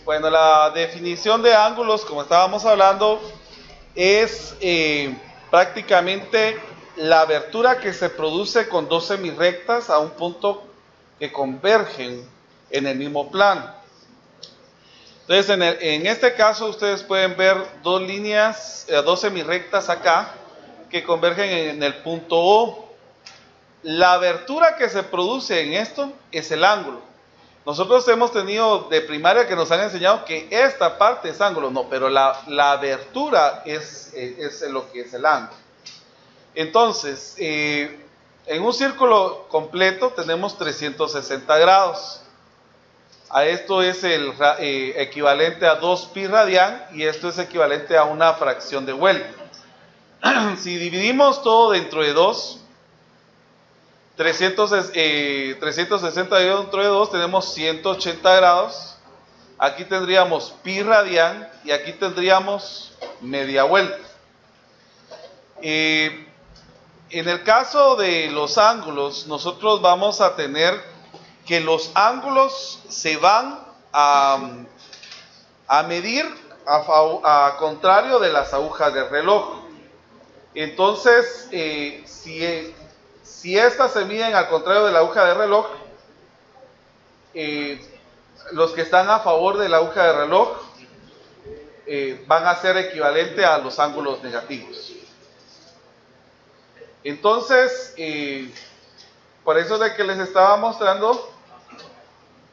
Bueno, la definición de ángulos, como estábamos hablando, es prácticamente la abertura que se produce con dos semirrectas a un punto que convergen en el mismo plano. Entonces, en este caso, ustedes pueden ver dos líneas, dos semirrectas acá, que convergen en el punto O. La abertura que se produce en esto es el ángulo. Nosotros hemos tenido de primaria que nos han enseñado que esta parte es ángulo, no, pero la abertura es lo que es el ángulo. Entonces, en un círculo completo tenemos 360 grados. A esto es el equivalente a 2 pi radián y esto es equivalente a una fracción de vuelta. Si dividimos todo dentro de 2, 360 dentro de 2 tenemos 180 grados. Aquí tendríamos pi radián y aquí tendríamos media vuelta. En el caso de los ángulos, nosotros vamos a tener que los ángulos se van a medir a contrario de las agujas del reloj. Entonces, si estas se miden al contrario de la aguja de reloj, los que están a favor de la aguja de reloj van a ser equivalente a los ángulos negativos. Entonces, por eso de que les estaba mostrando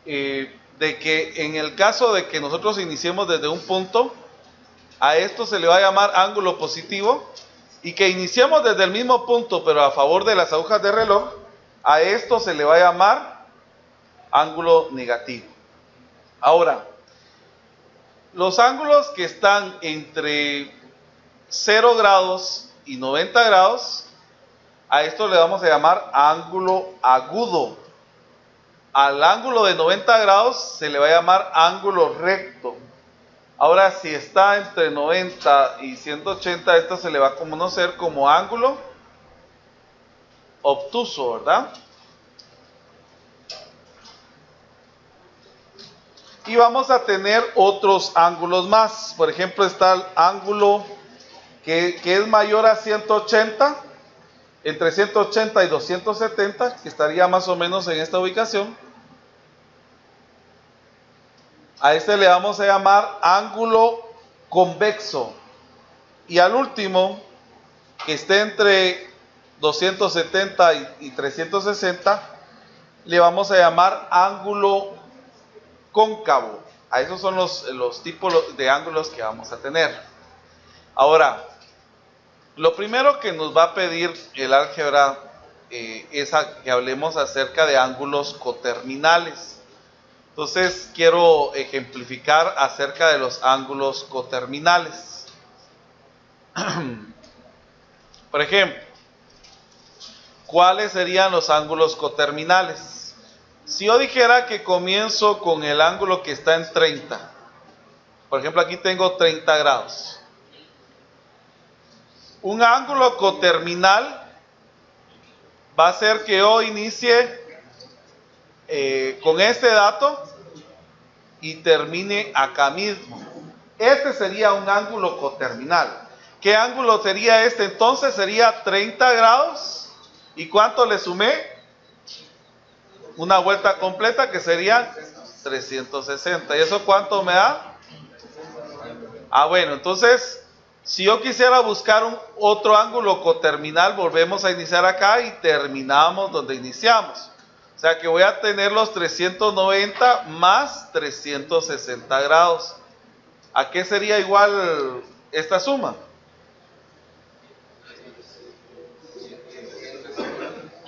de que en el caso de que nosotros iniciemos desde un punto, a esto se le va a llamar ángulo positivo. Y que iniciemos desde el mismo punto, pero a favor de las agujas de reloj, a esto se le va a llamar ángulo negativo. Ahora, los ángulos que están entre 0 grados y 90 grados, a esto le vamos a llamar ángulo agudo. Al ángulo de 90 grados se le va a llamar ángulo recto. Ahora, si está entre 90 y 180, esto se le va a conocer como ángulo obtuso, ¿verdad? Y vamos a tener otros ángulos más. Por ejemplo, está el ángulo que es mayor a 180, entre 180 y 270, que estaría más o menos en esta ubicación. A este le vamos a llamar ángulo convexo. Y al último, que esté entre 270 y 360, le vamos a llamar ángulo cóncavo. A esos son los tipos de ángulos que vamos a tener. Ahora, lo primero que nos va a pedir el álgebra es que hablemos acerca de ángulos coterminales. Entonces quiero ejemplificar acerca de los ángulos coterminales. Por ejemplo, ¿cuáles serían los ángulos coterminales? Si yo dijera que comienzo con el ángulo que está en 30, por ejemplo aquí tengo 30 grados. Un ángulo coterminal va a ser que yo inicie con este dato y termine acá mismo. Este sería un ángulo coterminal. ¿Qué ángulo sería este entonces? Sería 30 grados. ¿Y cuánto le sumé? Una vuelta completa que sería 360. ¿Y eso cuánto me da? Bueno, entonces, si yo quisiera buscar otro ángulo coterminal, volvemos a iniciar acá y terminamos donde iniciamos. O sea que voy a tener los 390 más 360 grados. ¿A qué sería igual esta suma?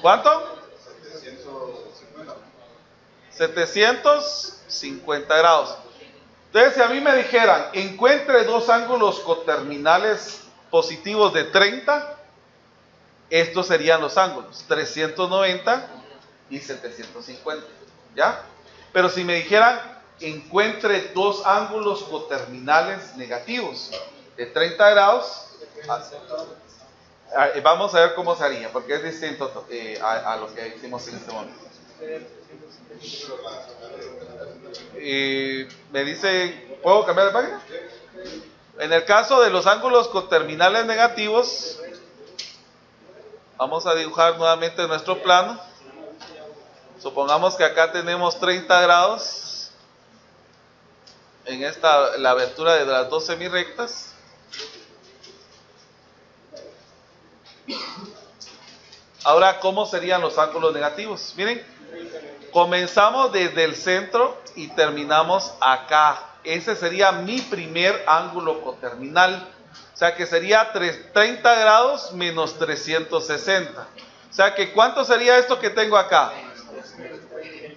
¿Cuánto? 750 grados. Entonces, si a mí me dijeran, encuentre dos ángulos coterminales positivos de 30, estos serían los ángulos, 390 y 750, ¿ya? Pero si me dijeran, encuentre dos ángulos coterminales negativos de 30 grados, vamos a ver cómo se haría, porque es distinto a lo que hicimos en este momento. Me dice, ¿puedo cambiar de página? En el caso de los ángulos coterminales negativos, vamos a dibujar nuevamente nuestro plano. Supongamos que acá tenemos 30 grados en la abertura de las dos semirrectas. Ahora, ¿cómo serían los ángulos negativos? Miren, comenzamos desde el centro y terminamos acá. Ese sería mi primer ángulo coterminal. O sea que sería 30 grados menos 360. O sea que ¿cuánto sería esto que tengo acá?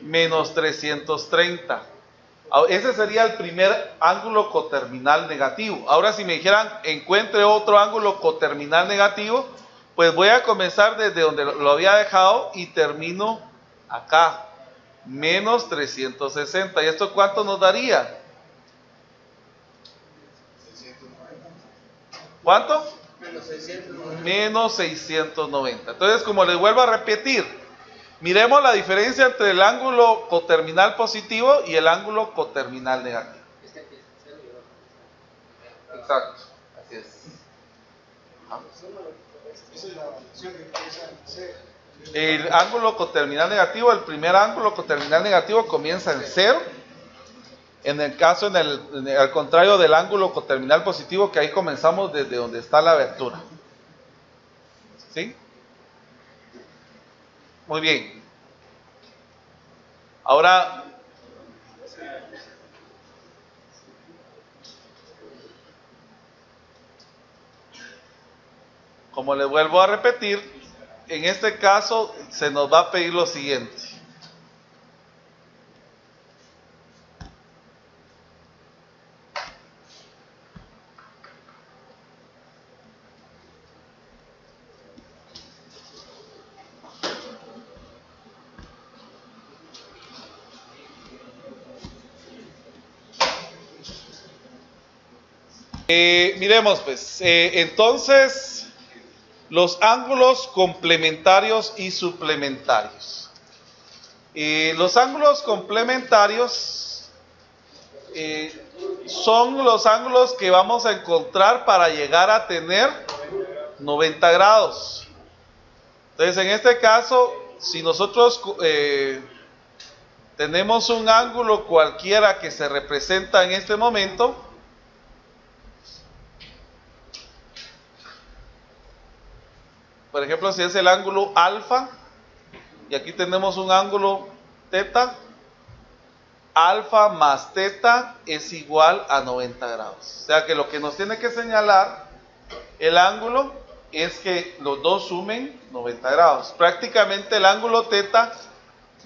Menos 330. Ese sería el primer ángulo coterminal negativo. Ahora si me dijeran encuentre otro ángulo coterminal negativo, pues voy a comenzar desde donde lo había dejado y termino acá. Menos 360. ¿Y esto cuánto nos daría? ¿Cuánto? Menos 690. Entonces, como les vuelvo a repetir, miremos la diferencia entre el ángulo coterminal positivo y el ángulo coterminal negativo. Exacto, así es. El ángulo coterminal negativo, el primer ángulo coterminal negativo comienza en 0. En el caso, al contrario del ángulo coterminal positivo, que ahí comenzamos desde donde está la abertura. ¿Sí? Muy bien. Ahora, como les vuelvo a repetir, en este caso se nos va a pedir lo siguiente. Miremos pues, entonces, los ángulos complementarios y suplementarios. Los ángulos complementarios son los ángulos que vamos a encontrar para llegar a tener 90 grados. Entonces, en este caso, si nosotros tenemos un ángulo cualquiera que se representa en este momento, por ejemplo, si es el ángulo alfa, y aquí tenemos un ángulo teta, alfa más teta es igual a 90 grados. O sea que lo que nos tiene que señalar el ángulo es que los dos sumen 90 grados. Prácticamente el ángulo teta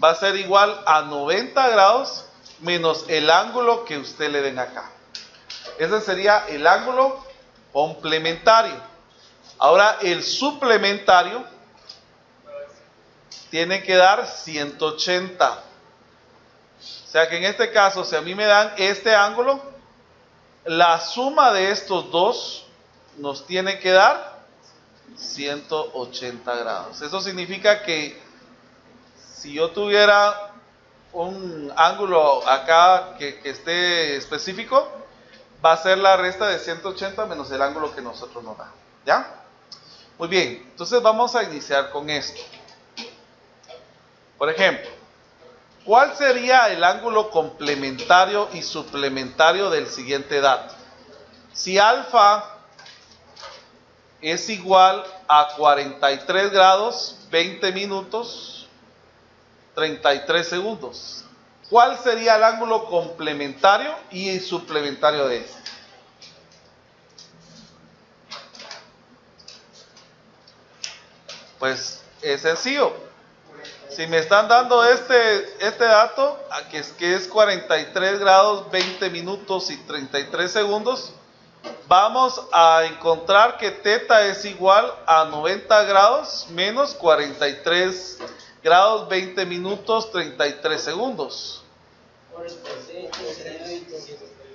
va a ser igual a 90 grados menos el ángulo que usted le den acá. Ese sería el ángulo complementario. Ahora el suplementario tiene que dar 180. O sea que en este caso, si a mí me dan este ángulo, la suma de estos dos nos tiene que dar 180 grados. Eso significa que si yo tuviera un ángulo acá que esté específico, va a ser la resta de 180 menos el ángulo que nosotros nos da. ¿Ya? Muy bien, entonces vamos a iniciar con esto. Por ejemplo, ¿cuál sería el ángulo complementario y suplementario del siguiente dato? Si alfa es igual a 43 grados, 20 minutos, 33 segundos. ¿Cuál sería el ángulo complementario y suplementario de este? Pues es sencillo. Si me están dando este dato, que es 43 grados, 20 minutos y 33 segundos, vamos a encontrar que teta es igual a 90 grados menos 43 grados, 20 minutos, 33 segundos.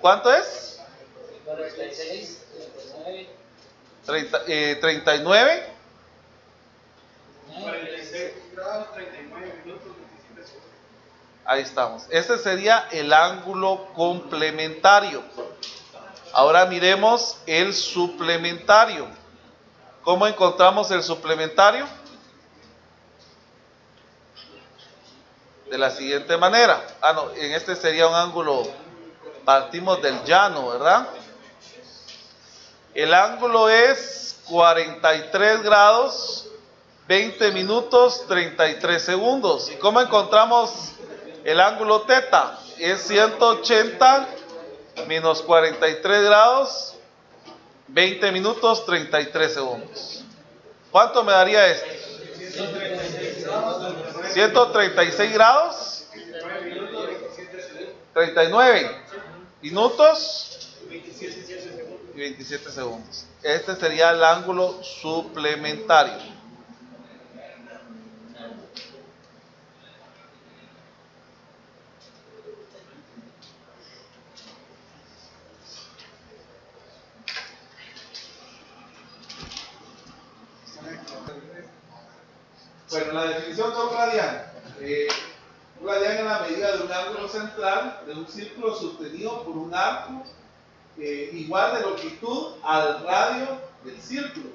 ¿Cuánto es? 39. 46 grados, 39 minutos, 27 segundos. Ahí estamos. Este sería el ángulo complementario. Ahora miremos el suplementario. ¿Cómo encontramos el suplementario? De la siguiente manera. No, en este sería un ángulo, partimos del llano, ¿verdad? El ángulo es 43 grados, 20 minutos, 33 segundos. ¿Y cómo encontramos el ángulo teta? Es 180 menos 43 grados, 20 minutos, 33 segundos. ¿Cuánto me daría esto? 136 grados, 39 minutos y 27 segundos. Este sería el ángulo suplementario. Bueno, la definición de un radián. Un radián es la medida de un ángulo central de un círculo sostenido por un arco igual de longitud al radio del círculo.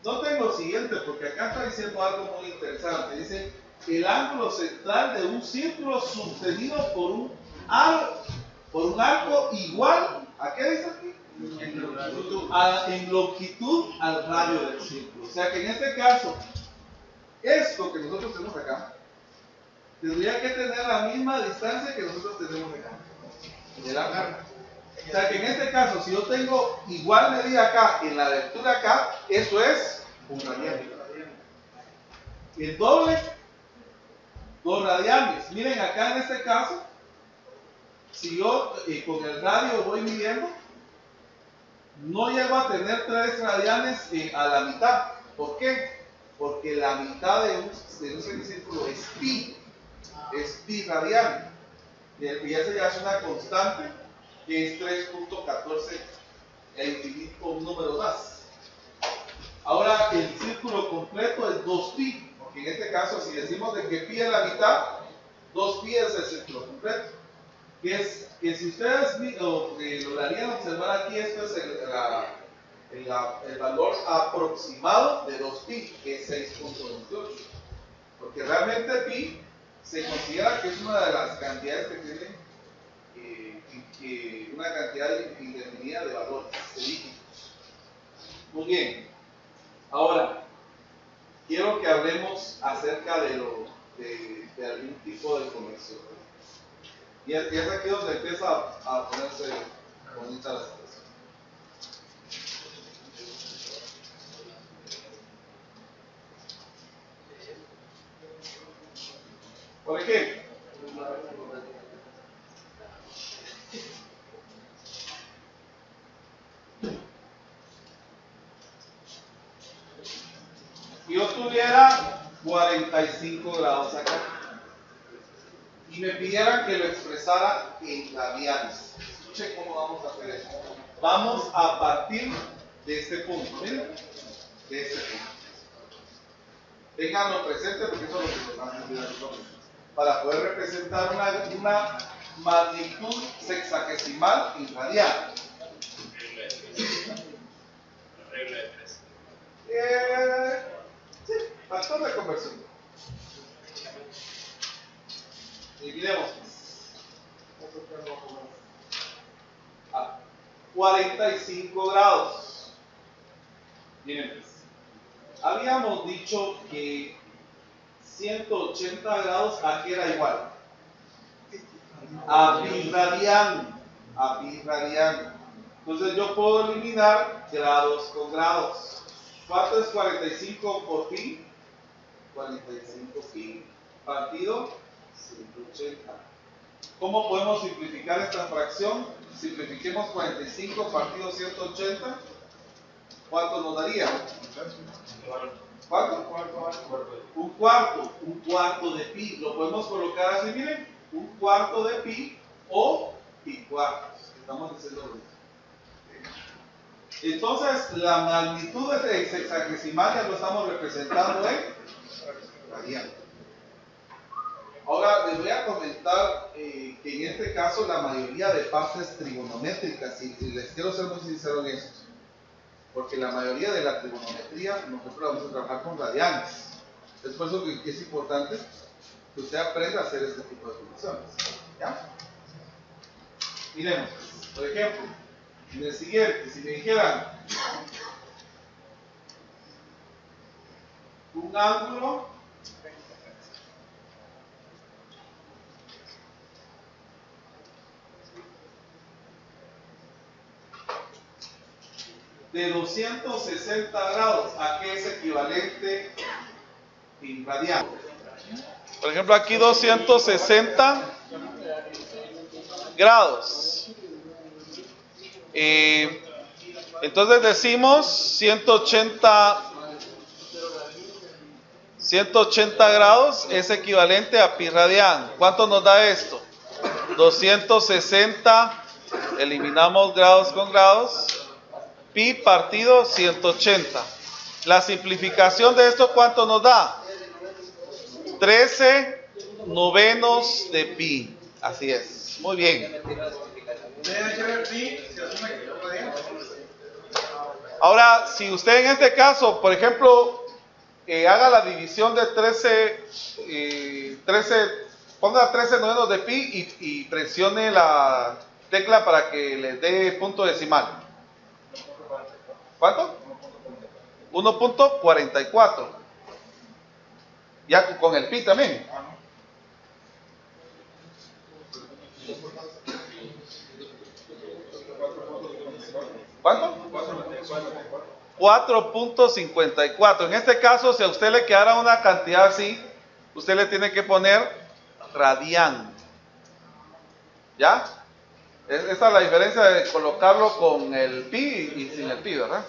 Noten lo siguiente, porque acá está diciendo algo muy interesante. Dice, el ángulo central de un círculo sostenido por un arco igual, ¿a qué dice aquí? En longitud al radio del círculo. O sea que en este caso, esto que nosotros tenemos acá, tendría que tener la misma distancia que nosotros tenemos acá. El arco. O sea que en este caso, si yo tengo igual medida acá en la altura acá, eso es un radián. El doble, 2 radianes. Miren acá en este caso, si yo con el radio voy midiendo, no llego a tener 3 radianes a la mitad. ¿Por qué? Porque la mitad de un semicírculo es pi. Es pi radian. Y esa ya es una constante que es 3.14 e infinito un número más. Ahora el círculo completo es 2pi, porque en este caso si decimos de que pi es la mitad, 2pi es el círculo completo. Que si ustedes lograrían observar aquí, esto es el valor aproximado de 2pi, que es 6.28. Porque realmente pi se considera que es una de las cantidades que tiene una cantidad indefinida de valores, de dígitos. Muy bien. Ahora, quiero que hablemos acerca de algún tipo de conversión. Y es aquí donde empieza a ponerse bonita la situación. Por ejemplo, si yo tuviera 45 grados acá y me pidieran que lo expresara en radianes, escuchen cómo vamos a hacer eso. Vamos a partir de este punto, miren, de este punto. Ténganlo presente porque eso es lo que nos van a ayudar para poder representar una magnitud sexagesimal en radian. Regla de 3. Sí, factor de conversión. Dividimos. 45 grados. Miren pues. Habíamos dicho que 180 grados aquí era igual a pi radian. Entonces yo puedo eliminar grados con grados. ¿Cuánto es 45 por pi? 45 pi partido 180. ¿Cómo podemos simplificar esta fracción? Simplifiquemos 45 partido 180. ¿Cuánto nos daría? ¿Cuánto? Un cuarto de pi. Lo podemos colocar así, miren, un cuarto de pi o pi cuartos. Estamos diciendo lo mismo. Entonces, la magnitud de sexagesimal ya lo estamos representando en radian. Ahora les voy a comentar que en este caso la mayoría de partes trigonométricas, y les quiero ser muy sincero en esto, porque la mayoría de la trigonometría nosotros vamos a trabajar con radianes. Es por eso que es importante que usted aprenda a hacer este tipo de funciones. ¿Ya? Miremos, por ejemplo, en el siguiente, si me dijeran un ángulo de 260 grados, ¿a qué es equivalente en radianes? Por ejemplo, aquí 260 grados. Entonces decimos 180 grados es equivalente a pi radián. ¿Cuánto nos da esto? 260, eliminamos grados con grados, pi partido 180. La simplificación de esto, ¿cuánto nos da? 13 novenos de pi. Así es. Muy bien. Ahora, si usted en este caso, por ejemplo, haga la división de 13, ponga 13 novenos de pi y presione la tecla para que le dé punto decimal. ¿Cuánto? 1.44. Ya con el pi también. ¿Cuánto? 4.54. En este caso, si a usted le quedara una cantidad así, usted le tiene que poner radián. ¿Ya? Esa es la diferencia de colocarlo con el pi y sin el pi, ¿verdad?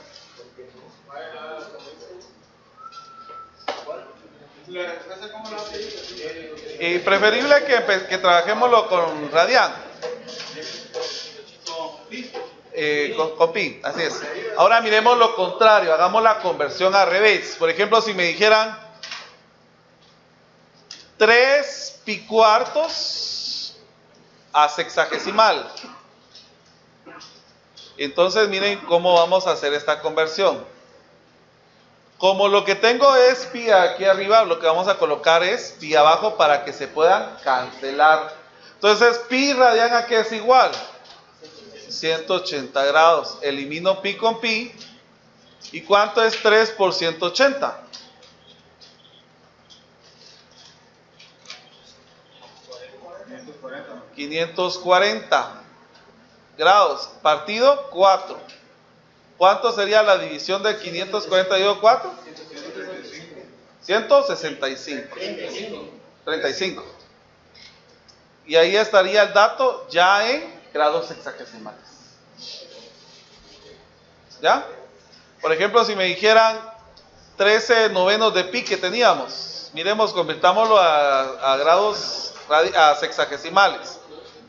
Y preferible que trabajémoslo con radián. Con pi, así es. Ahora miremos lo contrario, hagamos la conversión al revés. Por ejemplo, si me dijeran 3 pi cuartos a sexagesimal. Entonces miren cómo vamos a hacer esta conversión. Como lo que tengo es pi aquí arriba, lo que vamos a colocar es pi abajo para que se puedan cancelar. Entonces pi radián aquí es igual 180 grados. Elimino pi con pi. ¿Y cuánto es 3 por 180? 540 grados. Partido 4. ¿Cuánto sería la división de 540 dividido 4? 165. 35. Y ahí estaría el dato ya en grados sexagesimales. ¿Ya? Por ejemplo, si me dijeran 13 novenos de pi que teníamos, miremos, convirtámoslo a grados, a sexagesimales.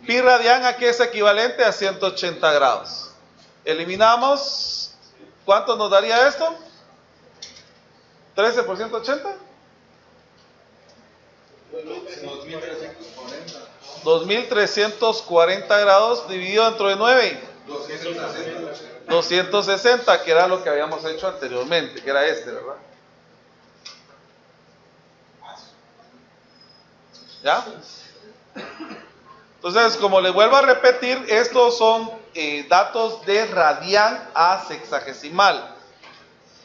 Pi radián aquí es equivalente a 180 grados. Eliminamos, ¿cuánto nos daría esto? 13 por 180. 2340 grados dividido entre 9. 260, que era lo que habíamos hecho anteriormente, que era este, ¿verdad? ¿Ya? Entonces, como les vuelvo a repetir, estos son datos de radián a sexagesimal.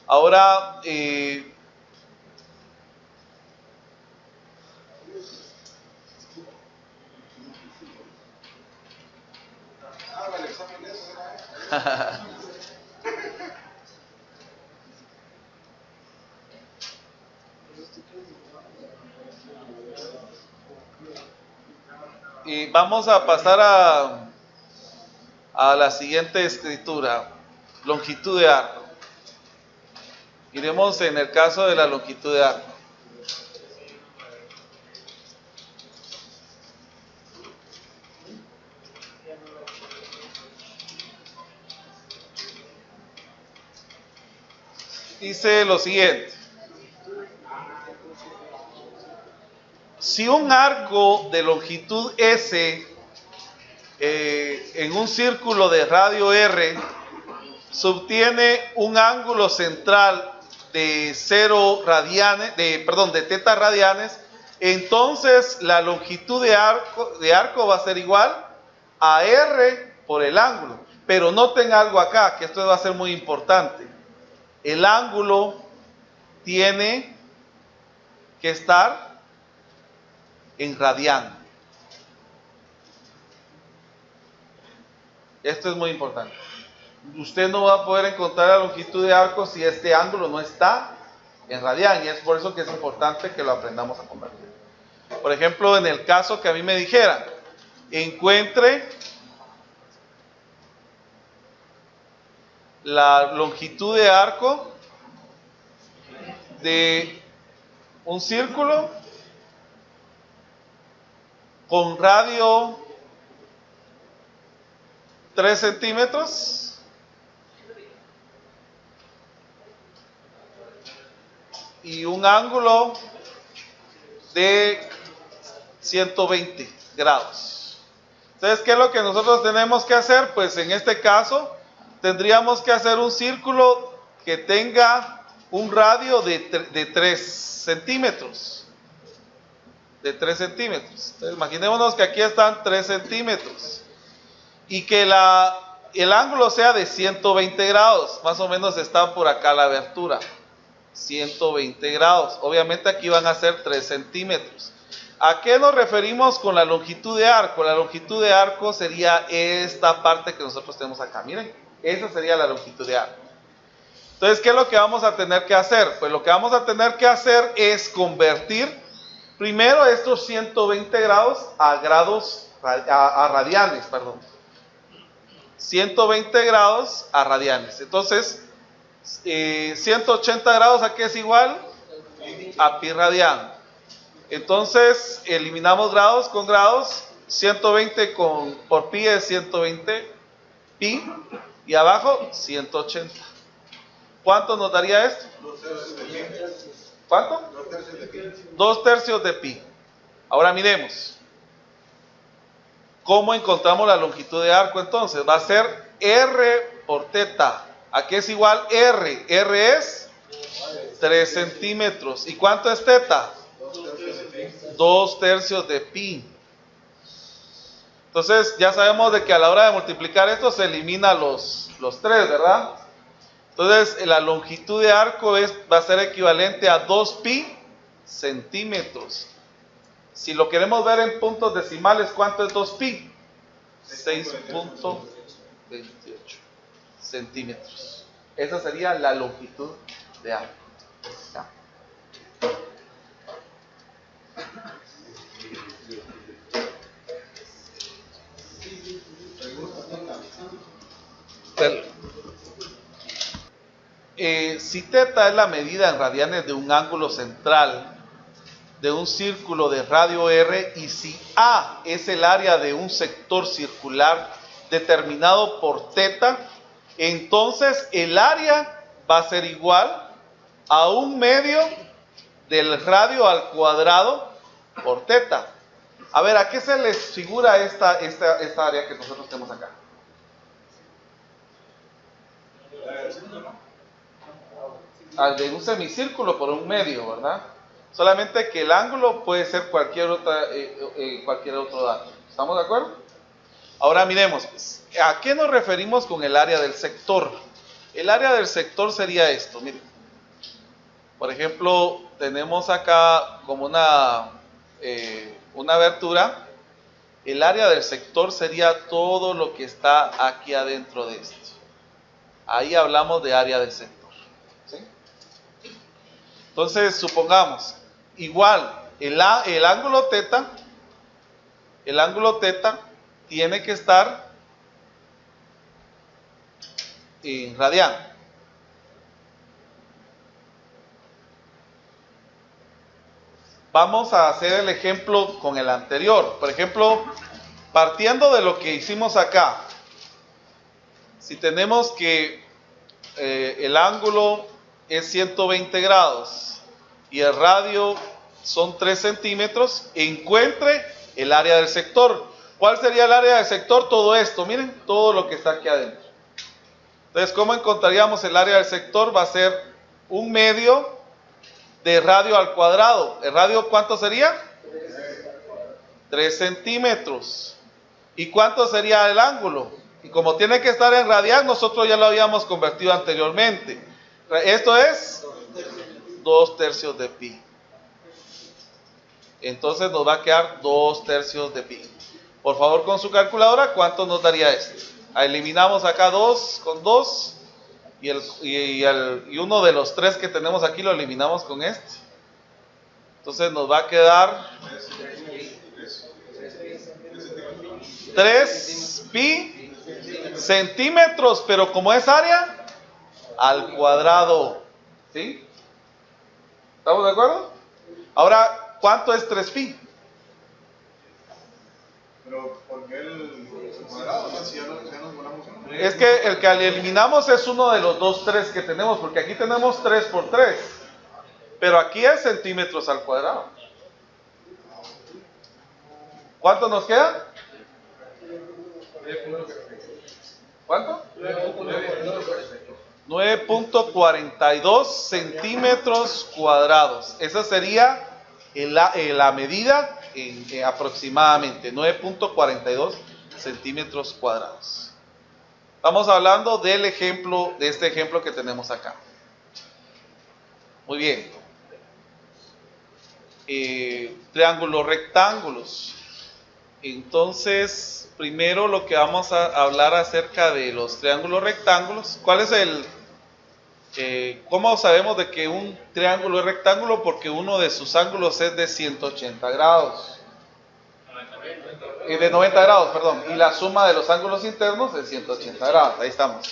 Ahora, y vamos a pasar a la siguiente escritura, longitud de arco. Iremos en el caso de la longitud de arco. Dice lo siguiente: si un arco de longitud S en un círculo de radio R subtiene un ángulo central de 0 radianes, de teta radianes, entonces la longitud de arco va a ser igual a R por el ángulo. Pero noten algo acá, que esto va a ser muy importante. El ángulo tiene que estar en radián. Esto es muy importante. Usted no va a poder encontrar la longitud de arco si este ángulo no está en radián, y es por eso que es importante que lo aprendamos a convertir. Por ejemplo, en el caso que a mí me dijeran, encuentre la longitud de arco de un círculo con radio 3 centímetros y un ángulo de 120 grados. Entonces, ¿qué es lo que nosotros tenemos que hacer? Pues en este caso tendríamos que hacer un círculo que tenga un radio de 3 centímetros. De 3 centímetros. Entonces, imaginémonos que aquí están 3 centímetros. Y que el ángulo sea de 120 grados. Más o menos está por acá la abertura. 120 grados. Obviamente aquí van a ser 3 centímetros. ¿A qué nos referimos con la longitud de arco? La longitud de arco sería esta parte que nosotros tenemos acá. Miren, esa sería la longitud de arco. Entonces, ¿qué es lo que vamos a tener que hacer? Pues lo que vamos a tener que hacer es convertir primero estos 120 grados a radianes, perdón. 120 grados a radianes. Entonces, 180 grados, ¿a qué es igual? A pi radián. Entonces, eliminamos grados con grados. 120 por pi es 120 pi. Y abajo, 180. ¿Cuánto nos daría esto? ¿Cuánto? 2 tercios de pi. Ahora miremos. ¿Cómo encontramos la longitud de arco entonces? Va a ser R por teta. ¿A qué es igual R? R es 3 centímetros. ¿Y cuánto es teta? 2 tercios de pi. Entonces ya sabemos de que a la hora de multiplicar esto se elimina los 3, ¿verdad? Entonces la longitud de arco va a ser equivalente a 2 pi centímetros. Si lo queremos ver en puntos decimales, ¿cuánto es 2 pi? 6.28 centímetros. Esa sería la longitud de arco. Ya. Si teta es la medida en radianes de un ángulo central de un círculo de radio R, y si A es el área de un sector circular determinado por teta, entonces el área va a ser igual a 1/2 del radio al cuadrado por teta. A ver, ¿a qué se les figura esta área que nosotros tenemos acá? De un semicírculo por 1/2, ¿verdad? Solamente que el ángulo puede ser cualquier otro dato. ¿Estamos de acuerdo? Ahora miremos, pues, ¿a qué nos referimos con el área del sector? El área del sector sería esto, miren. Por ejemplo, tenemos acá como una abertura. El área del sector sería todo lo que está aquí adentro de esto. Ahí hablamos de área del sector. ¿Sí? Entonces, supongamos, igual, el ángulo teta tiene que estar en radián. Vamos a hacer el ejemplo con el anterior. Por ejemplo, partiendo de lo que hicimos acá, si tenemos que el ángulo es 120 grados y el radio son 3 centímetros, encuentre el área del sector. ¿Cuál sería el área del sector? Todo esto, miren, todo lo que está aquí adentro. Entonces, ¿cómo encontraríamos el área del sector? Va a ser 1/2 de radio al cuadrado. ¿El radio cuánto sería? 3 centímetros. ¿Y cuánto sería el ángulo? Y como tiene que estar en radial, nosotros ya lo habíamos convertido anteriormente. Esto es 2/3 de pi. Entonces nos va a quedar 2/3 de pi. Por favor, con su calculadora, ¿cuánto nos daría esto? Eliminamos acá 2 con 2 y uno de los 3 que tenemos aquí lo eliminamos con este. Entonces nos va a quedar 3 pi centímetros, pero como es área al cuadrado. ¿Sí? ¿Estamos de acuerdo? Ahora, ¿cuánto es 3 pi? Pero, ¿por qué el cuadrado? Si ya nos volamos uno. Es que el que eliminamos es uno de los 2 3 que tenemos, porque aquí tenemos 3 por 3, pero aquí es centímetros al cuadrado. ¿Cuánto nos queda? ¿Cuánto? 9.42 centímetros cuadrados. Esa sería la medida aproximadamente, 9.42 centímetros cuadrados. Estamos hablando del ejemplo, de este ejemplo que tenemos acá. Muy bien. Triángulos, rectángulos. Entonces, primero lo que vamos a hablar acerca de los triángulos rectángulos. ¿Cuál es cómo sabemos de que un triángulo es rectángulo? Porque uno de sus ángulos es de 180 grados. De 90 grados, perdón. Y la suma de los ángulos internos es 180 grados. Ahí estamos.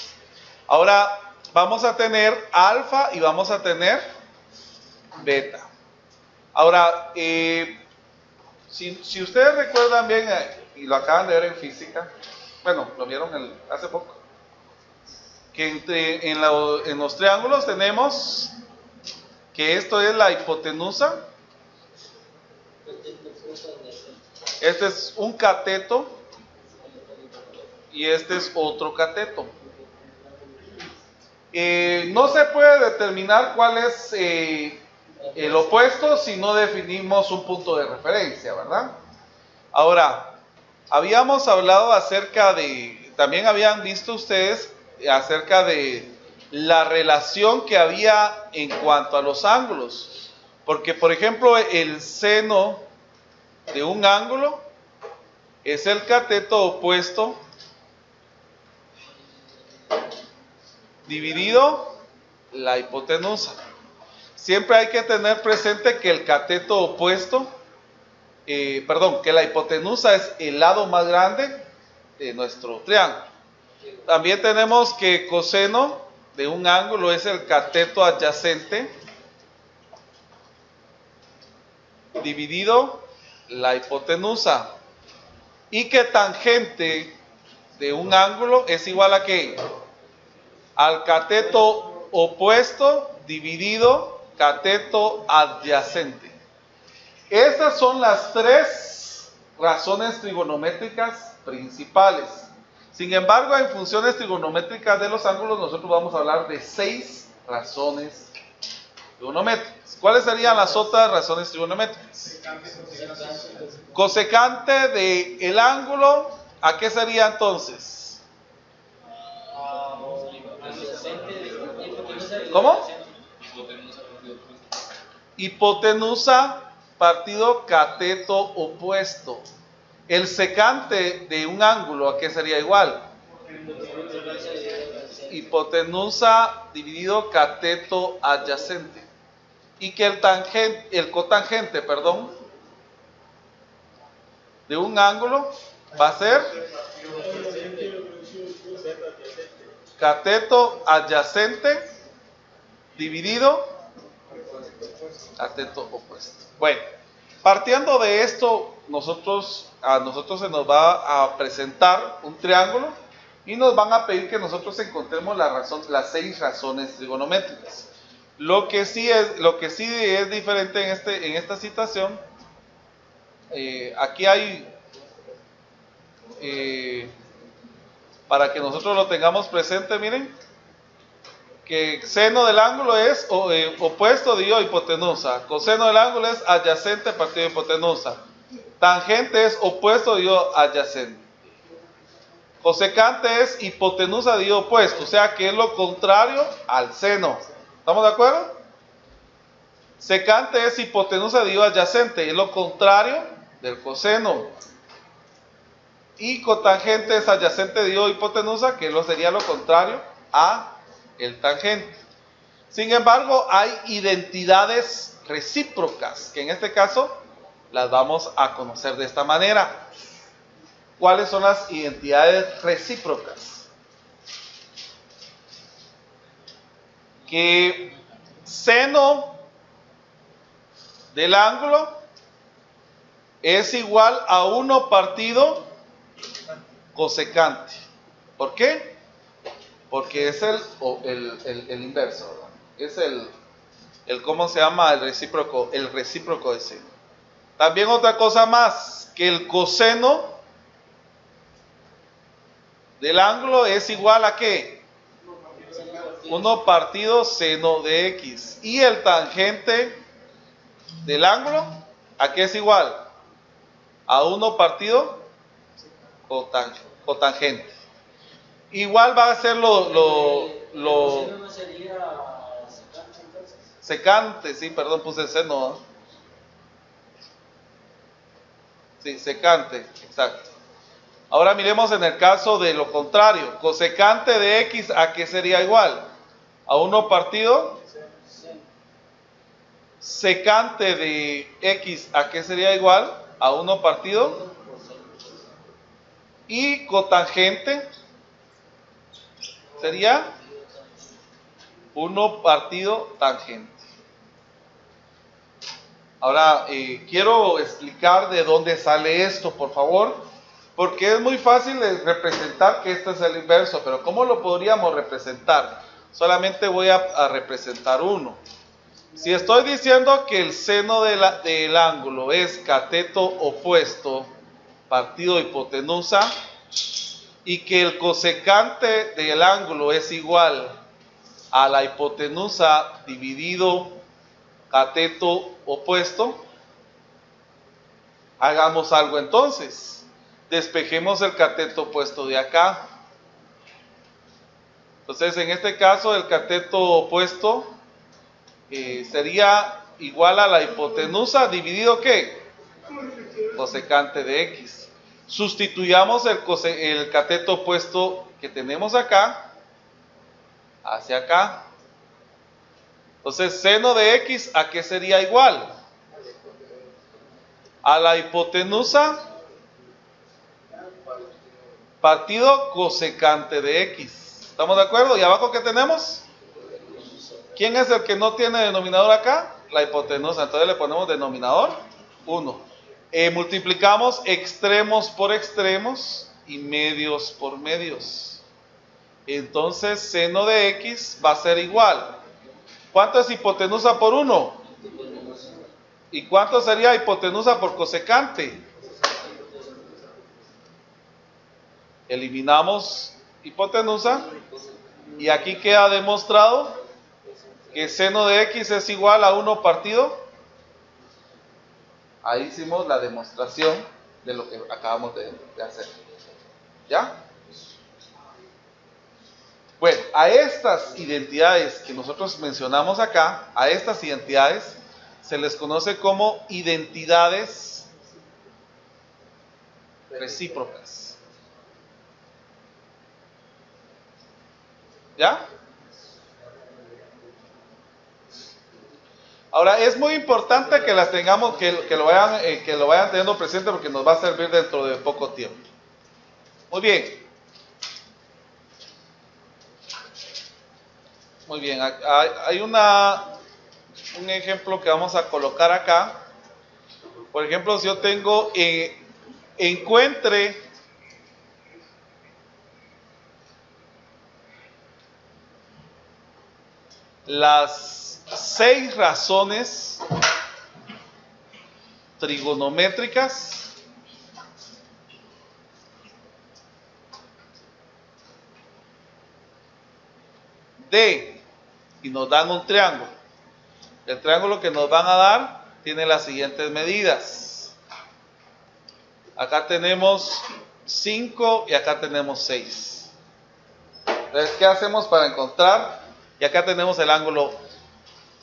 Ahora, vamos a tener alfa y vamos a tener beta. Ahora, si ustedes recuerdan bien, y lo acaban de ver en física, bueno, lo vieron hace poco, que en los triángulos tenemos que esto es la hipotenusa, este es un cateto y este es otro cateto. No se puede determinar cuál es el opuesto si no definimos un punto de referencia, ¿verdad? Ahora, habíamos hablado también habían visto ustedes acerca de la relación que había en cuanto a los ángulos. Porque, por ejemplo, el seno de un ángulo es el cateto opuesto dividido la hipotenusa. Siempre hay que tener presente que el cateto opuesto, que la hipotenusa es el lado más grande de nuestro triángulo. También tenemos que coseno de un ángulo es el cateto adyacente dividido la hipotenusa. Y que tangente de un ángulo es igual a ¿qué? Al cateto opuesto dividido cateto adyacente. Estas son las 3 razones trigonométricas principales. Sin embargo, en funciones trigonométricas de los ángulos, nosotros vamos a hablar de 6 razones trigonométricas. ¿Cuáles serían las otras razones trigonométricas? Cosecante del ángulo, ¿a qué sería entonces? ¿Cómo? Hipotenusa partido cateto opuesto. El secante de un ángulo, ¿a qué sería igual? Hipotenusa dividido cateto adyacente. Y que el cotangente, de un ángulo va a ser cateto adyacente dividido cateto opuesto. Bueno, partiendo de esto, a nosotros se nos va a presentar un triángulo y nos van a pedir que nosotros encontremos las 6 razones trigonométricas. Lo que sí es diferente en esta situación, aquí hay, para que nosotros lo tengamos presente, miren, que seno del ángulo es opuesto de hipotenusa, coseno del ángulo es adyacente partido de hipotenusa, tangente es opuesto de adyacente, cosecante es hipotenusa de opuesto, o sea que es lo contrario al seno. ¿Estamos de acuerdo? Secante es hipotenusa de adyacente, es lo contrario del coseno. Y cotangente es adyacente de hipotenusa, que sería lo contrario a el tangente. Sin embargo, hay identidades recíprocas, que en este caso las vamos a conocer de esta manera. ¿Cuáles son las identidades recíprocas? Que seno del ángulo es igual a 1 partido cosecante. ¿Por qué? Porque es el inverso, ¿verdad? Es ¿cómo se llama? El recíproco de seno. También otra cosa más, que el coseno del ángulo es igual a ¿qué? 1 partido seno de x. Y el tangente del ángulo, ¿a qué es igual? A 1 partido cotangente. Igual va a ser secante, sí, perdón, puse seno, ¿no? Sí, secante, exacto. Ahora miremos en el caso de lo contrario, cosecante de x, ¿a qué sería igual? A 1 partido secante de x, ¿a qué sería igual? A 1 partido. Y cotangente sería 1 partido tangente. Ahora, quiero explicar de dónde sale esto, por favor, porque es muy fácil de representar que este es el inverso, pero ¿cómo lo podríamos representar? Solamente voy a representar uno. Si estoy diciendo que el seno del ángulo es cateto opuesto, partido hipotenusa, y que el cosecante del ángulo es igual a la hipotenusa dividido cateto opuesto, hagamos algo entonces. Despejemos el cateto opuesto de acá. Entonces, en este caso, el cateto opuesto sería igual a la hipotenusa dividido ¿qué? Cosecante de x. Sustituyamos el cateto opuesto que tenemos acá hacia acá. Entonces, seno de x, ¿a qué sería igual? A la hipotenusa partido cosecante de x. ¿Estamos de acuerdo? ¿Y abajo qué tenemos? ¿Quién es el que no tiene denominador acá? La hipotenusa. Entonces le ponemos denominador 1. Multiplicamos extremos por extremos y medios por medios. Entonces, seno de x va a ser igual. ¿Cuánto es hipotenusa por 1? ¿Y cuánto sería hipotenusa por cosecante? Eliminamos hipotenusa y aquí queda demostrado que seno de x es igual a 1 partido. Ahí hicimos la demostración de lo que acabamos de hacer. ¿Ya? Bueno, a estas identidades que nosotros mencionamos acá, a estas identidades se les conoce como identidades recíprocas. ¿Ya? Ahora, es muy importante que las tengamos, que lo vayan teniendo presente porque nos va a servir dentro de poco tiempo. Muy bien. Muy bien, hay un ejemplo que vamos a colocar acá. Por ejemplo, si yo tengo, encuentre las 6 razones trigonométricas y nos dan un triángulo. El triángulo que nos van a dar tiene las siguientes medidas. Acá tenemos 5 y acá tenemos 6. Entonces, ¿qué hacemos para encontrar? Y acá tenemos el ángulo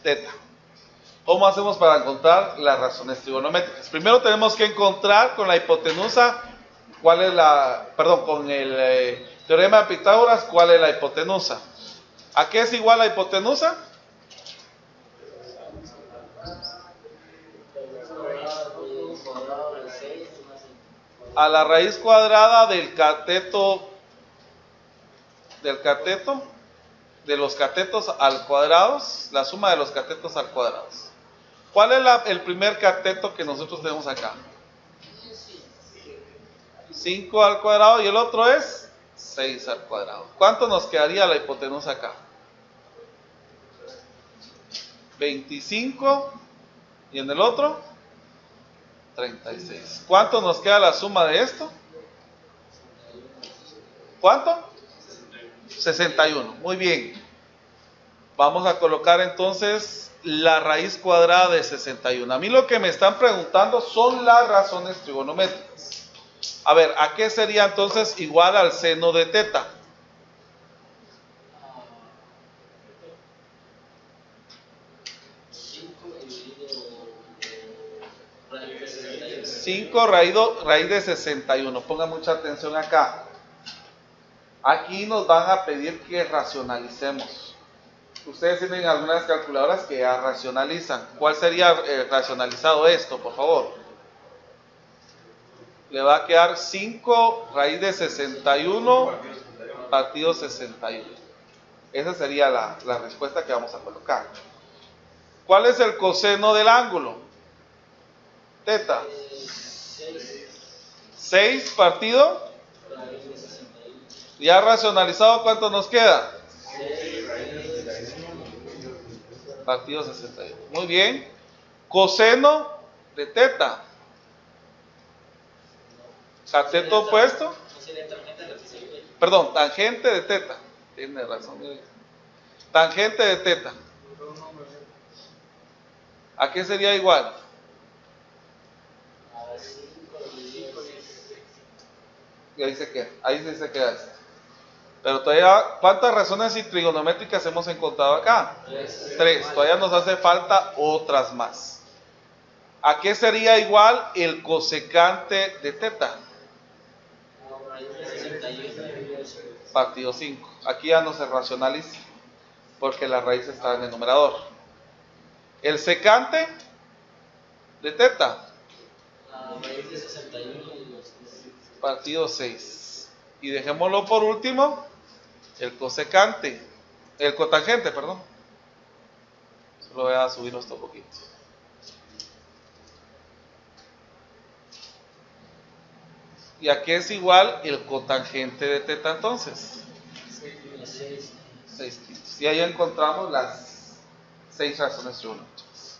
teta. ¿Cómo hacemos para encontrar las razones trigonométricas? Primero tenemos que encontrar con la hipotenusa cuál es con el teorema de Pitágoras, cuál es la hipotenusa. ¿A qué es igual la hipotenusa? A la raíz cuadrada del cateto, de los catetos al cuadrados, la suma de los catetos al cuadrados. ¿Cuál es el primer cateto que nosotros tenemos acá? 5 al cuadrado y el otro es 6 al cuadrado. ¿Cuánto nos quedaría la hipotenusa acá? 25 y en el otro 36. ¿Cuánto nos queda la suma de esto? ¿Cuánto? 61. Muy bien. Vamos a colocar entonces la raíz cuadrada de 61. A mí lo que me están preguntando son las razones trigonométricas. A ver, ¿a qué sería entonces igual al seno de teta? 5 raíz de 61. Pongan mucha atención acá. Aquí nos van a pedir que racionalicemos. Ustedes tienen algunas calculadoras que ya racionalizan. ¿Cuál sería racionalizado esto, por favor? Le va a quedar 5 raíz de 61 partido 61. Esa sería la respuesta que vamos a colocar. ¿Cuál es el coseno del ángulo? Teta. 6 partido. Ya racionalizado, ¿cuánto nos queda? Partido 61. Muy bien. Coseno de teta. Cateto opuesto. Perdón, tangente de teta. Tiene razón. Tangente de teta. ¿A qué sería igual? Y ahí se queda. Ahí sí se queda esto. Pero todavía, ¿cuántas razones trigonométricas hemos encontrado acá? 3. Todavía nos hace falta otras más. ¿A qué sería igual el cosecante de teta? Partido 5. Aquí ya no se racionaliza, porque la raíz está en el numerador. El secante de teta. Partido 6. Y dejémoslo por último, el cosecante, el cotangente, perdón. Solo voy a subir esto un poquito. ¿Y a qué es igual el cotangente de teta entonces? 6 quintos. Y ahí encontramos las 6 razones trigonométricas.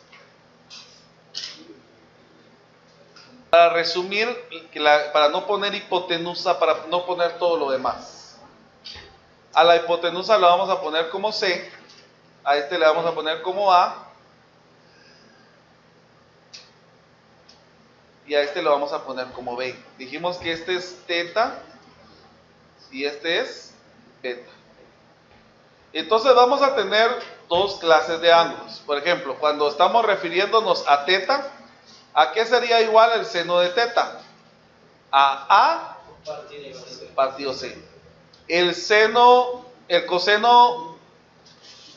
Para resumir, para no poner hipotenusa, para no poner todo lo demás. A la hipotenusa la vamos a poner como C, a este le vamos a poner como A, y a este lo vamos a poner como B. Dijimos que este es teta y este es beta. Entonces vamos a tener dos clases de ángulos. Por ejemplo, cuando estamos refiriéndonos a teta, ¿a qué sería igual el seno de teta? A A partido C. El coseno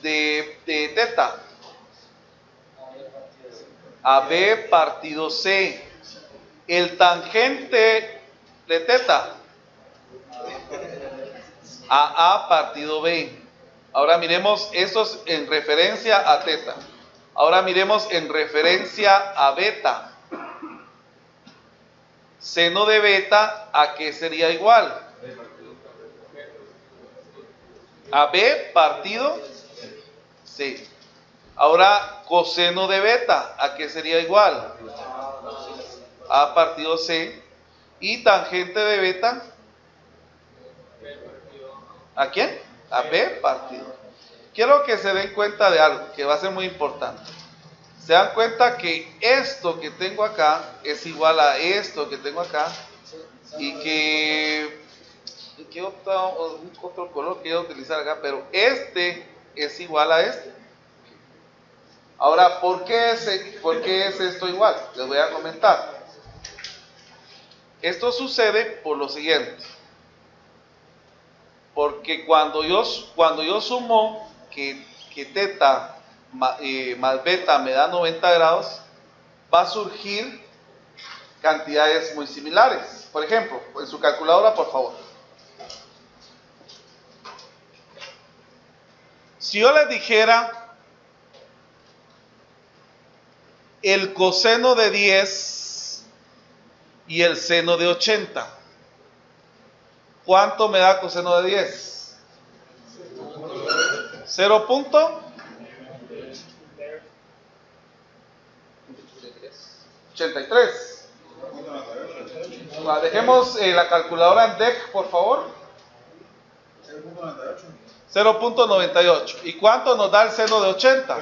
de teta, a B partido C. El tangente de teta, a A partido B. Ahora miremos, esto es en referencia a teta. Ahora miremos en referencia a beta. Seno de beta, ¿a qué sería igual? A B partido C. Ahora, coseno de beta, ¿a qué sería igual? A partido C. Y tangente de beta, ¿a quién? A B partido. Quiero que se den cuenta de algo que va a ser muy importante. Se dan cuenta que esto que tengo acá es igual a esto que tengo acá y que otro color quiero utilizar acá, pero este es igual a este. Ahora, ¿por qué es esto igual? Les voy a comentar. Esto sucede por lo siguiente. Porque cuando yo sumo que teta más beta me da 90 grados, va a surgir cantidades muy similares. Por ejemplo, en su calculadora, por favor. Si yo les dijera el coseno de 10 y el seno de 80, ¿cuánto me da coseno de 10? 0.83. Dejemos la calculadora en DEC, por favor. 0.98. ¿Y cuánto nos da el seno de 80?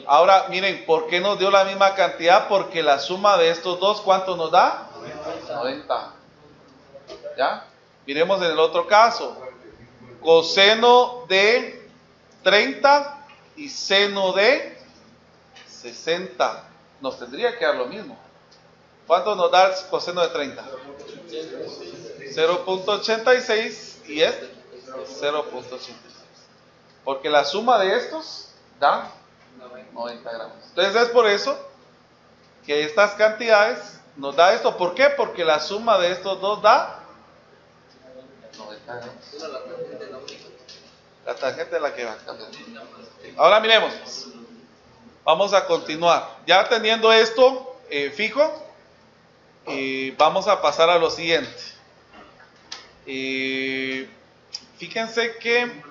Ahora, miren, ¿por qué nos dio la misma cantidad? Porque la suma de estos dos, ¿cuánto nos da? 90. ¿Ya? Miremos en el otro caso. Coseno de 30 y seno de 60. Nos tendría que dar lo mismo. ¿Cuánto nos da el coseno de 30? 0.86 y este 0.86. Porque la suma de estos da 90 gramos. Entonces es por eso que estas cantidades nos da esto. ¿Por qué? Porque la suma de estos dos da 90 gramos. La tangente es la que va a cambiar. Ahora miremos. Vamos a continuar. Ya teniendo esto fijo, vamos a pasar a lo siguiente. Fíjense que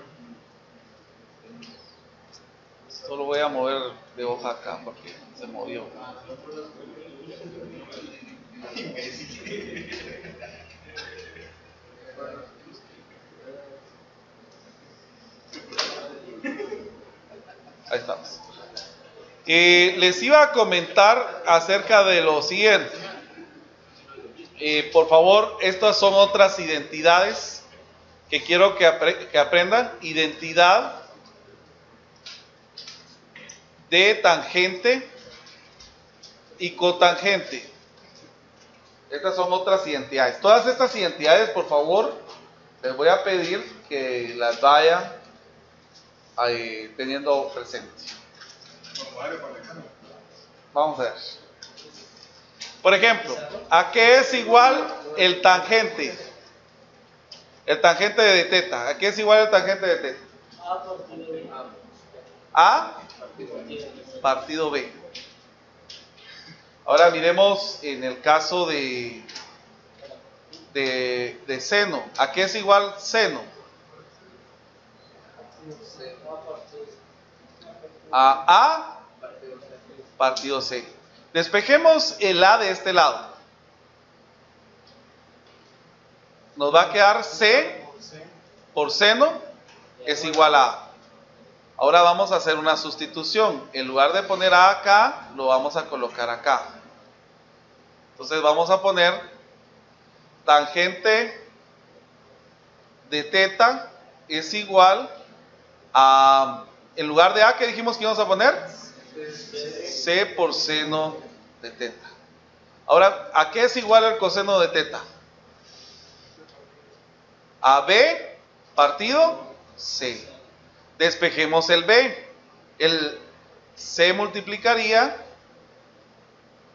solo voy a mover de hoja acá porque se movió. Ahí estamos. Les iba a comentar acerca de lo siguiente. Por favor, estas son otras identidades que quiero que aprendan. Identidad de tangente y cotangente. Estas son otras identidades. Todas estas identidades, por favor, les voy a pedir que las vayan teniendo presente. Vamos a ver. Por ejemplo, ¿a qué es igual el tangente? El tangente de teta. ¿A qué es igual el tangente de teta? A partido B. Ahora miremos en el caso de seno. ¿A qué es igual seno? A partido C. Despejemos el A de este lado. Nos va a quedar C por seno es igual a A. Ahora vamos a hacer una sustitución. En lugar de poner A acá, lo vamos a colocar acá. Entonces vamos a poner tangente de teta es igual a, en lugar de A, ¿qué dijimos que íbamos a poner? C por seno de teta. Ahora, ¿a qué es igual el coseno de teta? A B partido C. Despejemos el B. El C multiplicaría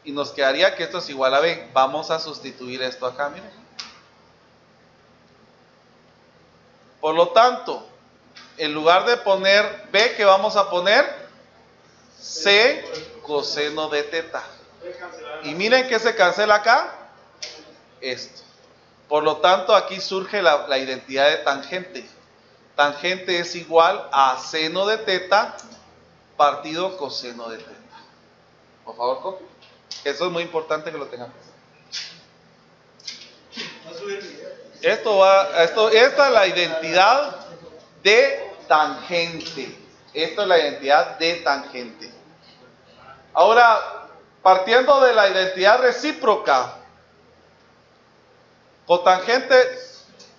y nos quedaría que esto es igual a B. Vamos a sustituir esto acá, miren. Por lo tanto, en lugar de poner B, ¿qué vamos a poner? C coseno de teta. Y miren que se cancela acá. Esto. Por lo tanto, aquí surge la identidad de tangente. Tangente es igual a seno de teta partido coseno de teta. Por favor, copia. Eso es muy importante que lo tengan. Esta es la identidad de tangente. Esta es la identidad de tangente. Ahora, partiendo de la identidad recíproca, cotangente,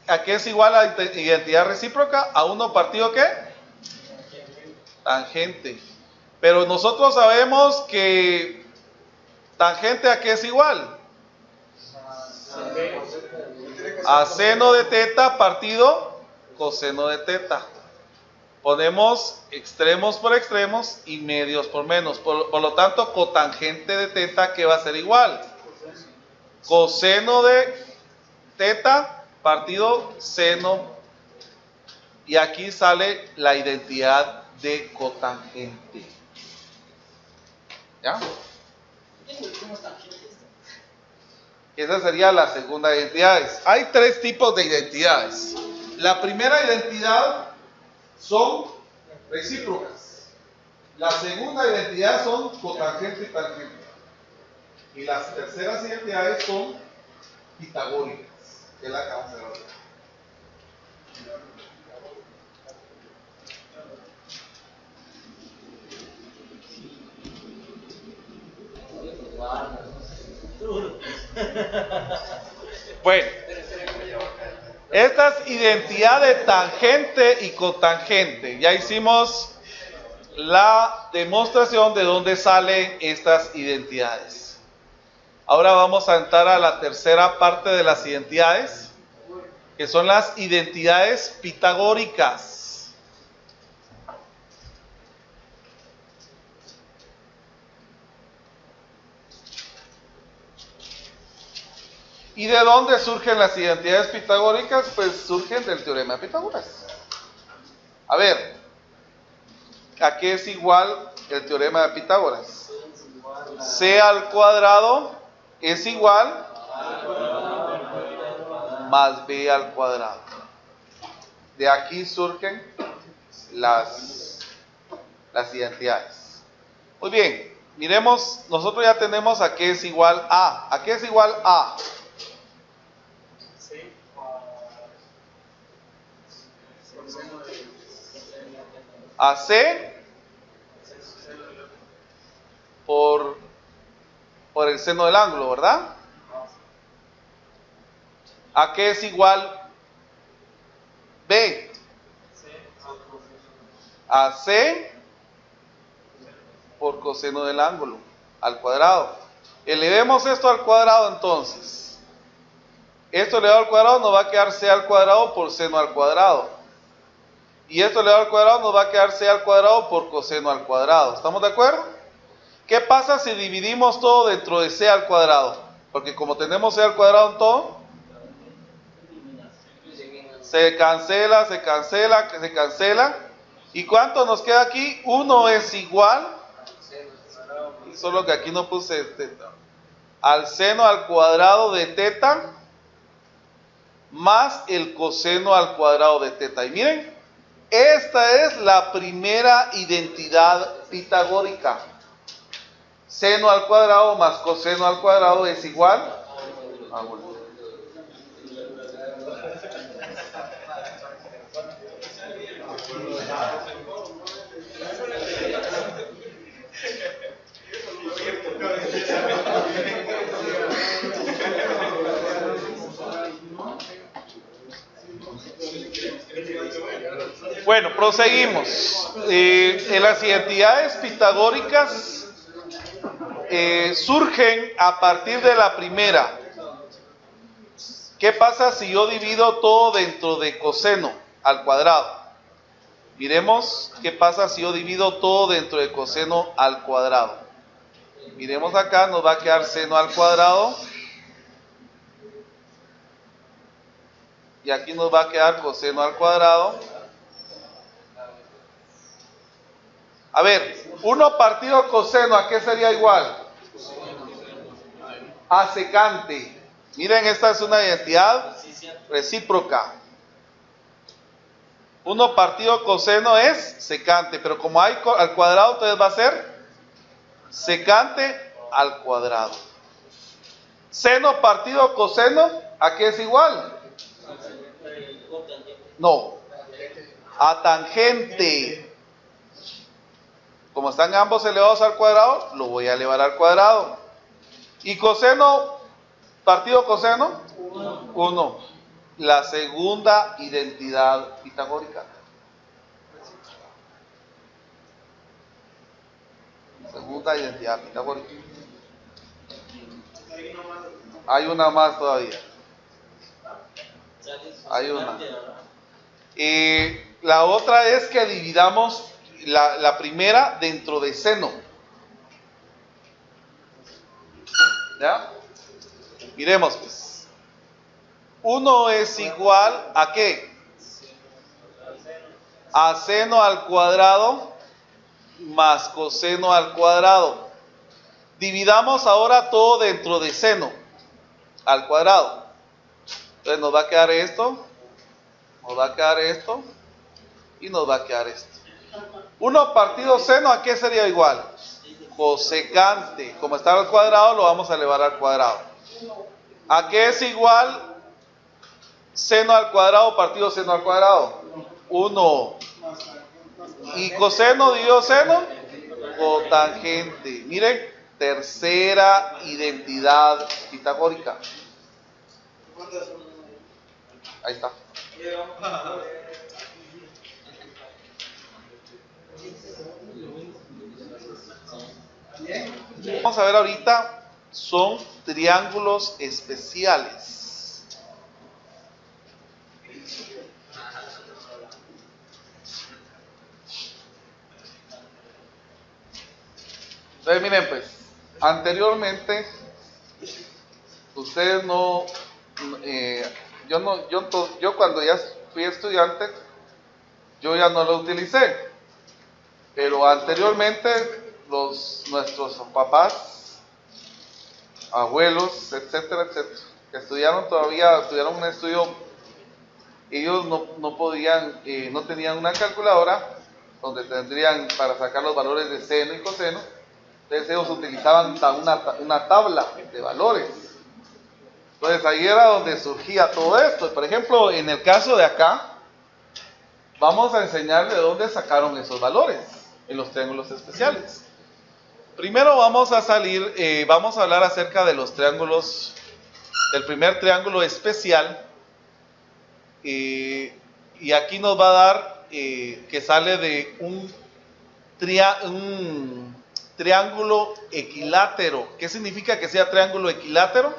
¿a qué es igual a identidad recíproca? A 1 partido ¿qué? Tangente. Pero nosotros sabemos que tangente ¿a qué es igual? A seno de teta partido coseno de teta. Ponemos extremos por extremos y medios por menos. Por lo tanto, cotangente de teta, ¿qué va a ser igual? Coseno de teta partido seno. Y aquí sale la identidad de cotangente. ¿Ya? Esa sería la segunda identidad. Hay 3 tipos de identidades. La primera identidad son recíprocas. La segunda identidad son cotangente y tangente. Y las terceras identidades son pitagóricas, que es la que vamos a ver ahora. Bueno, estas identidades de tangente y cotangente, ya hicimos la demostración de dónde salen estas identidades. Ahora vamos a entrar a la tercera parte de las identidades, que son las identidades pitagóricas. ¿Y de dónde surgen las identidades pitagóricas? Pues surgen del teorema de Pitágoras. A ver, ¿a qué es igual el teorema de Pitágoras? C al cuadrado es igual más B al cuadrado. De aquí surgen las identidades. Muy bien, miremos, nosotros ya tenemos a qué es igual A. ¿A qué es igual A? A C por el seno del ángulo, ¿verdad? ¿A qué es igual B? A C por coseno del ángulo al cuadrado. Elevemos esto al cuadrado entonces. Esto elevado al cuadrado nos va a quedar C al cuadrado por seno al cuadrado. Y esto elevado al cuadrado nos va a quedar C al cuadrado por coseno al cuadrado. ¿Estamos de acuerdo? ¿Qué pasa si dividimos todo dentro de C al cuadrado? Porque como tenemos C al cuadrado en todo, se cancela, se cancela, se cancela. ¿Y cuánto nos queda aquí? 1 es igual, solo que aquí no puse teta, al seno al cuadrado de teta más el coseno al cuadrado de teta. Y miren, esta es la primera identidad pitagórica. Seno al cuadrado más coseno al cuadrado es igual a 1. Bueno, proseguimos. En las identidades pitagóricas surgen a partir de la primera. ¿Qué pasa si yo divido todo dentro de coseno al cuadrado? Miremos qué pasa si yo divido todo dentro de coseno al cuadrado. Miremos acá, nos va a quedar seno al cuadrado. Y aquí nos va a quedar coseno al cuadrado. A ver, 1 partido coseno, ¿a qué sería igual? A secante. Miren, esta es una identidad recíproca. 1 partido coseno es secante, pero como hay al cuadrado, entonces va a ser secante al cuadrado. Seno partido coseno, ¿a qué es igual? No, a tangente. Como están ambos elevados al cuadrado, lo voy a elevar al cuadrado. Y coseno, partido coseno, 1. La segunda identidad pitagórica. Segunda identidad pitagórica. Hay una más todavía. Hay una. La otra es que dividamos la primera dentro de seno. ¿Ya? Miremos pues. 1 es igual a ¿qué? A seno al cuadrado más coseno al cuadrado. Dividamos ahora todo dentro de seno al cuadrado. Entonces nos va a quedar esto, nos va a quedar esto y nos va a quedar esto. 1 partido seno, ¿a qué sería igual? Cosecante. Como está al cuadrado, lo vamos a elevar al cuadrado. ¿A qué es igual seno al cuadrado partido seno al cuadrado? 1. Y coseno dividido seno, cotangente. Miren, tercera identidad pitagórica. Ahí está. Vamos a ver ahorita, son triángulos especiales. Entonces miren pues, anteriormente ustedes yo cuando ya fui estudiante, yo ya no lo utilicé, pero anteriormente nuestros papás, abuelos, etcétera, etcétera, que estudiaron un estudio, ellos no podían, no tenían una calculadora donde tendrían para sacar los valores de seno y coseno. Entonces ellos utilizaban una tabla de valores. Entonces ahí era donde surgía todo esto. Por ejemplo, en el caso de acá, vamos a enseñar de dónde sacaron esos valores en los triángulos especiales. Primero vamos a hablar acerca de los triángulos, del primer triángulo especial. Y aquí nos va a dar que sale de un triángulo equilátero. ¿Qué significa que sea triángulo equilátero?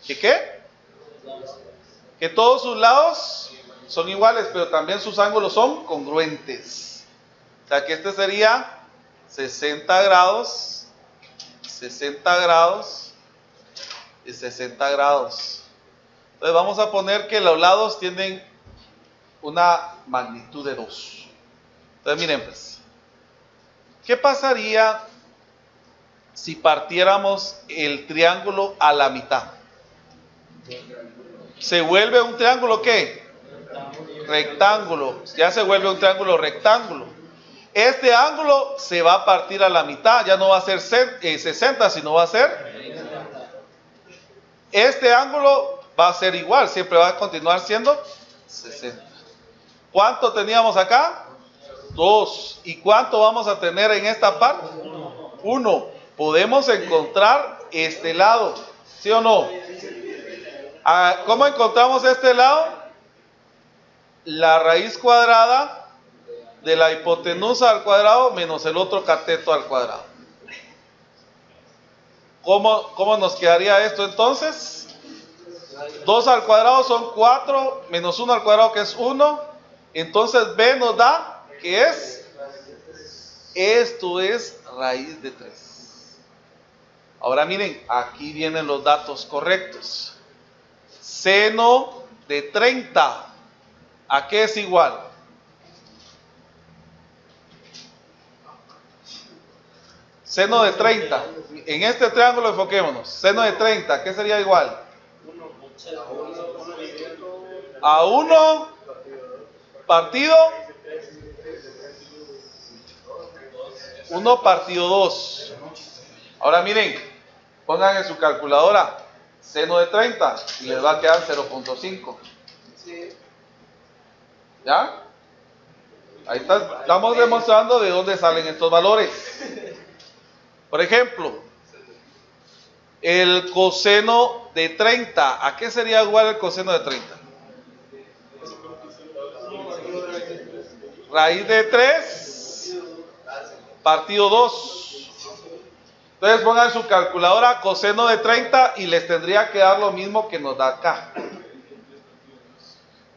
¿Que qué? Que todos sus lados son iguales, pero también sus ángulos son congruentes. O sea que este sería 60 grados, 60 grados y 60 grados. Entonces vamos a poner que los lados tienen una magnitud de 2. Entonces miren pues, ¿qué pasaría si partiéramos el triángulo a la mitad? ¿Se vuelve un triángulo qué? Rectángulo. Ya se vuelve un triángulo rectángulo. Este ángulo se va a partir a la mitad, ya no va a ser 60, sino va a ser... Este ángulo va a ser igual, siempre va a continuar siendo 60. ¿Cuánto teníamos acá? 2. ¿Y cuánto vamos a tener en esta parte? 1. Podemos encontrar este lado, ¿sí o no? ¿Cómo encontramos este lado? La raíz cuadrada de la hipotenusa al cuadrado menos el otro cateto al cuadrado. ¿Cómo nos quedaría esto entonces? 2 al cuadrado son 4, menos 1 al cuadrado que es 1. Entonces B nos da que esto es raíz de 3. Ahora miren, aquí vienen los datos correctos. Seno de 30, ¿a qué es igual? Seno de 30. En este triángulo enfoquémonos. Seno de 30, ¿qué sería igual? a 1 partido 1 partido 2. Ahora miren, pongan en su calculadora seno de 30 y les va a quedar 0.5. ¿Ya? Ahí está, estamos demostrando de dónde salen estos valores. Por ejemplo, el coseno de 30. ¿A qué sería igual el coseno de 30? Raíz de 3 partido 2. Entonces pongan su calculadora coseno de 30 y les tendría que dar lo mismo que nos da acá.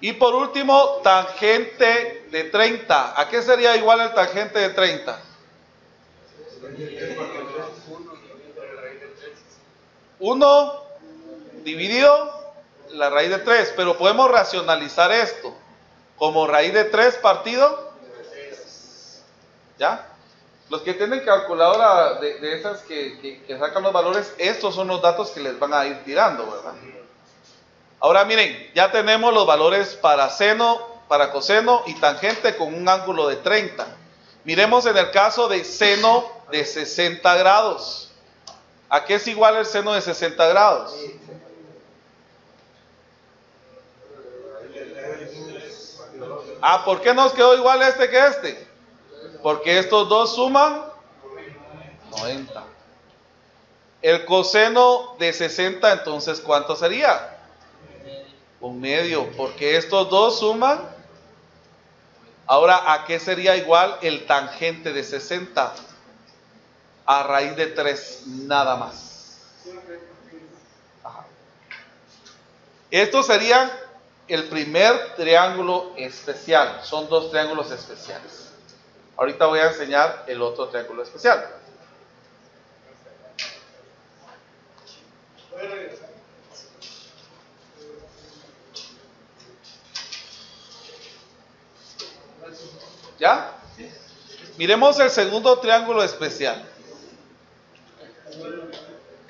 Y por último, tangente de 30. ¿A qué sería igual el tangente de 30? 1 dividido la raíz de 3. Pero podemos racionalizar esto como raíz de 3 partido. ¿Ya? Los que tienen calculadora de esas que sacan los valores, estos son los datos que les van a ir tirando, ¿verdad? Ahora miren, ya tenemos los valores para seno, para coseno y tangente con un ángulo de 30. Miremos en el caso de seno de 60 grados. ¿A qué es igual el seno de 60 grados? ¿Por qué nos quedó igual este que este? Porque estos dos suman 90. El coseno de 60, entonces, ¿cuánto sería? 1/2, porque estos dos suman. Ahora, ¿a qué sería igual el tangente de 60? A raíz de 3, nada más. Ajá. Estos serían el primer triángulo especial. Son dos triángulos especiales. Ahorita voy a enseñar el otro triángulo especial. ¿Ya? Miremos el segundo triángulo especial.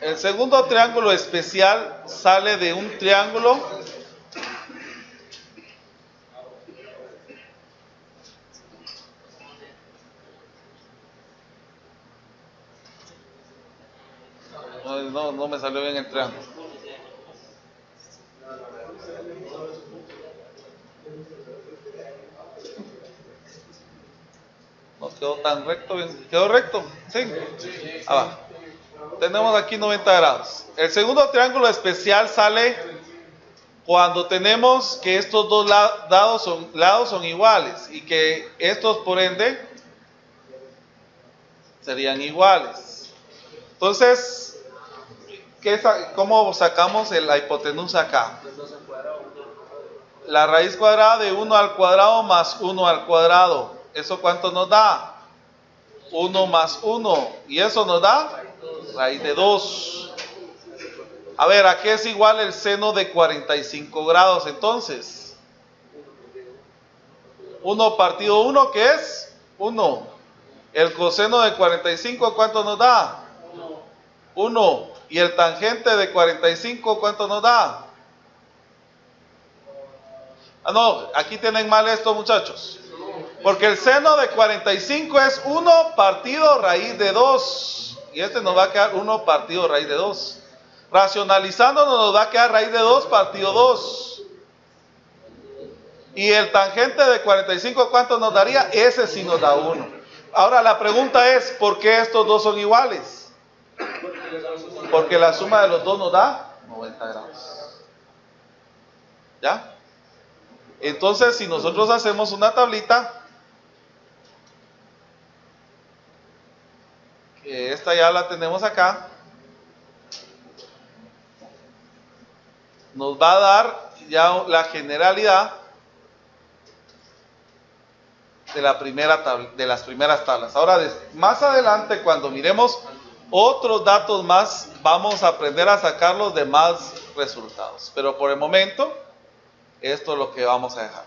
El segundo triángulo especial sale de un triángulo no me salió bien el triángulo. No quedó tan recto, ¿quedó recto? ¿Sí? Va. Tenemos aquí 90 grados. El segundo triángulo especial sale cuando tenemos que estos dos lados son iguales y que estos por ende serían iguales. Entonces, ¿cómo sacamos la hipotenusa acá? La raíz cuadrada de 1 al cuadrado más 1 al cuadrado. ¿Eso cuánto nos da? 1 más 1. ¿Y eso nos da? Raíz de 2. A ver, ¿a qué es igual el seno de 45 grados entonces? 1 partido 1, ¿qué es? 1. El coseno de 45, ¿cuánto nos da? 1. ¿Y el tangente de 45, cuánto nos da? No, aquí tienen mal esto, muchachos. Porque el seno de 45 es 1 partido raíz de 2. Y este nos va a quedar 1 partido raíz de 2. Racionalizando nos va a quedar raíz de 2 partido 2. Y el tangente de 45, ¿cuánto nos daría? Ese sí nos da 1. Ahora la pregunta es, ¿por qué estos dos son iguales? Porque la suma de los dos nos da 90 grados. ¿Ya? Entonces, si nosotros hacemos una tablita, que esta ya la tenemos acá, nos va a dar ya la generalidad de las primeras tablas. Ahora, más adelante, cuando miremos otros datos más, vamos a aprender a sacar los demás resultados. Pero por el momento, esto es lo que vamos a dejar.